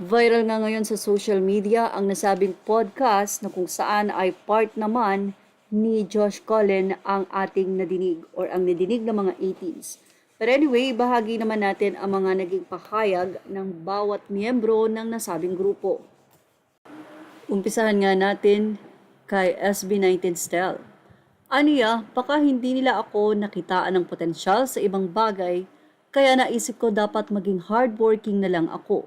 Viral nga ngayon sa social media ang nasabing podcast na kung saan ay part naman ni Josh Cullen ang ating nadinig or ang nadinig ng mga 18s. But anyway, bahagi naman natin ang mga naging pahayag ng bawat miyembro ng nasabing grupo. Umpisahan nga natin kay SB19 Stel. Aniya, baka hindi nila ako nakitaan ng potensyal sa ibang bagay, kaya naisip ko dapat maging hardworking na lang ako.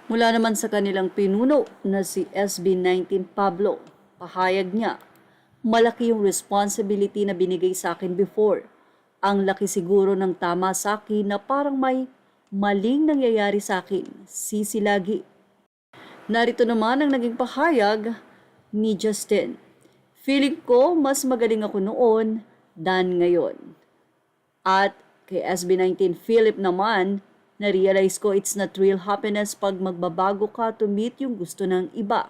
Mula naman sa kanilang pinuno na si SB19 Pablo, pahayag niya, malaki yung responsibility na binigay sa akin before. Ang laki siguro ng tama sa akin na parang may maling nangyayari sa akin, sisi lagi. Narito naman ang naging pahayag ni Justin. Feeling ko mas magaling ako noon than ngayon. At kay SB19 Philip naman, na-realize ko it's not real happiness pag magbabago ka to meet yung gusto ng iba.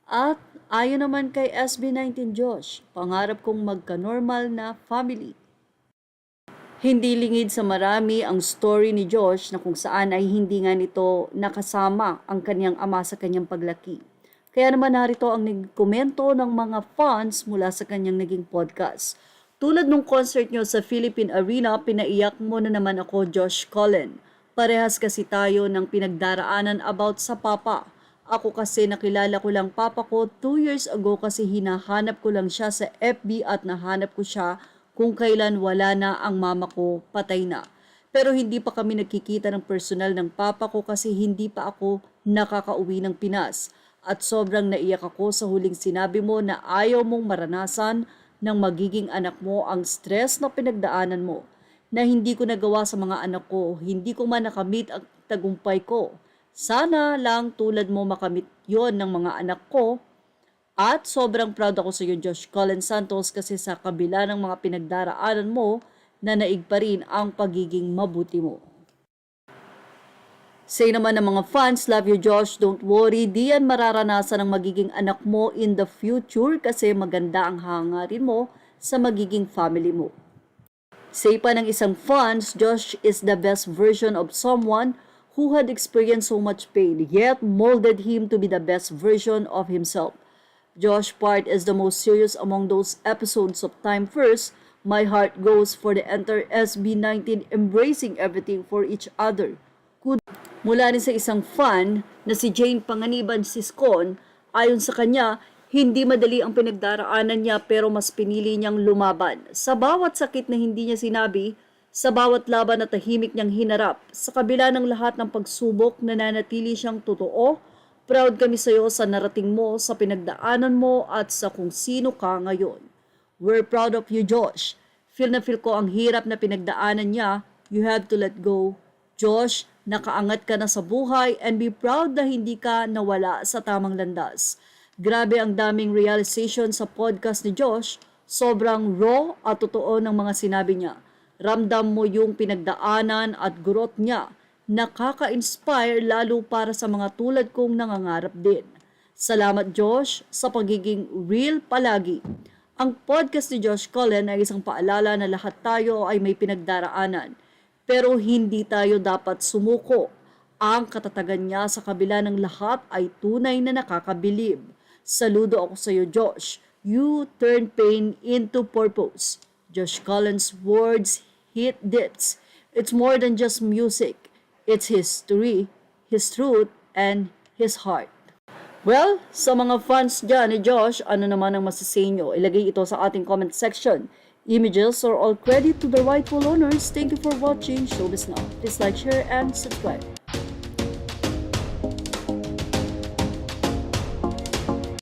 At ayon naman kay SB19 Josh, pangarap kong magka-normal na family. Hindi lingid sa marami ang story ni Josh na kung saan ay hindi nga nito nakasama ang kanyang ama sa kanyang paglaki. Kaya naman narito ang nagkomento ng mga fans mula sa kanyang naging podcast. Tulad nung concert nyo sa Philippine Arena, pinaiyak mo na naman ako, Josh Cullen. Parehas kasi tayo ng pinagdaraanan about sa papa. Ako kasi nakilala ko lang papa ko 2 years ago kasi hinahanap ko lang siya sa FB at nahanap ko siya kung kailan wala na ang mama ko, patay na. Pero hindi pa kami nagkikita ng personal ng papa ko kasi hindi pa ako nakakauwi ng Pinas. At sobrang naiyak ako sa huling sinabi mo na ayaw mong maranasan ng magiging anak mo ang stress na pinagdaanan mo na hindi ko nagawa sa mga anak ko, hindi ko man nakamit ang tagumpay ko. Sana lang tulad mo makamit yon ng mga anak ko at sobrang proud ako sa iyo Josh Cullen Santos kasi sa kabila ng mga pinagdaraanan mo na naig pa rin ang pagiging mabuti mo. Say naman ng mga fans, love you Josh, don't worry, di yan mararanasan ng magiging anak mo in the future kasi maganda ang hangarin mo sa magiging family mo. Say pa ng isang fans, Josh is the best version of someone who had experienced so much pain, yet molded him to be the best version of himself. Josh part is the most serious among those episodes of Time First. My heart goes for the entire SB19 embracing everything for each other. Mula rin sa isang fan na si Jane Panganiban Siscon, ayon sa kanya, hindi madali ang pinagdaraanan niya pero mas pinili niyang lumaban. Sa bawat sakit na hindi niya sinabi, sa bawat laban na tahimik niyang hinarap, sa kabila ng lahat ng pagsubok, nananatili siyang totoo. Proud kami sa iyo sa narating mo, sa pinagdaanan mo at sa kung sino ka ngayon. We're proud of you, Josh. Feel na feel ko ang hirap na pinagdaanan niya. You have to let go. Josh, nakaangat ka na sa buhay and be proud na hindi ka nawala sa tamang landas. Grabe ang daming realization sa podcast ni Josh. Sobrang raw at totoo ng mga sinabi niya. Ramdam mo yung pinagdaanan at growth niya. Nakaka-inspire lalo para sa mga tulad kong nangangarap din. Salamat Josh sa pagiging real palagi. Ang podcast ni Josh Cullen ay isang paalala na lahat tayo ay may pinagdaraanan. Pero hindi tayo dapat sumuko. Ang katatagan niya sa kabila ng lahat ay tunay na nakakabilib. Saludo ako sa iyo, Josh. You turn pain into purpose. Josh Cullen's words hit deeps. It's more than just music. It's history, his truth, and his heart. Well, sa mga fans dyan ni Josh, ano naman ang masasay nyo? Ilagay ito sa ating comment section. Images are all credit to the rightful owners. Thank you for watching Showbiz Now. Please like, share, and subscribe.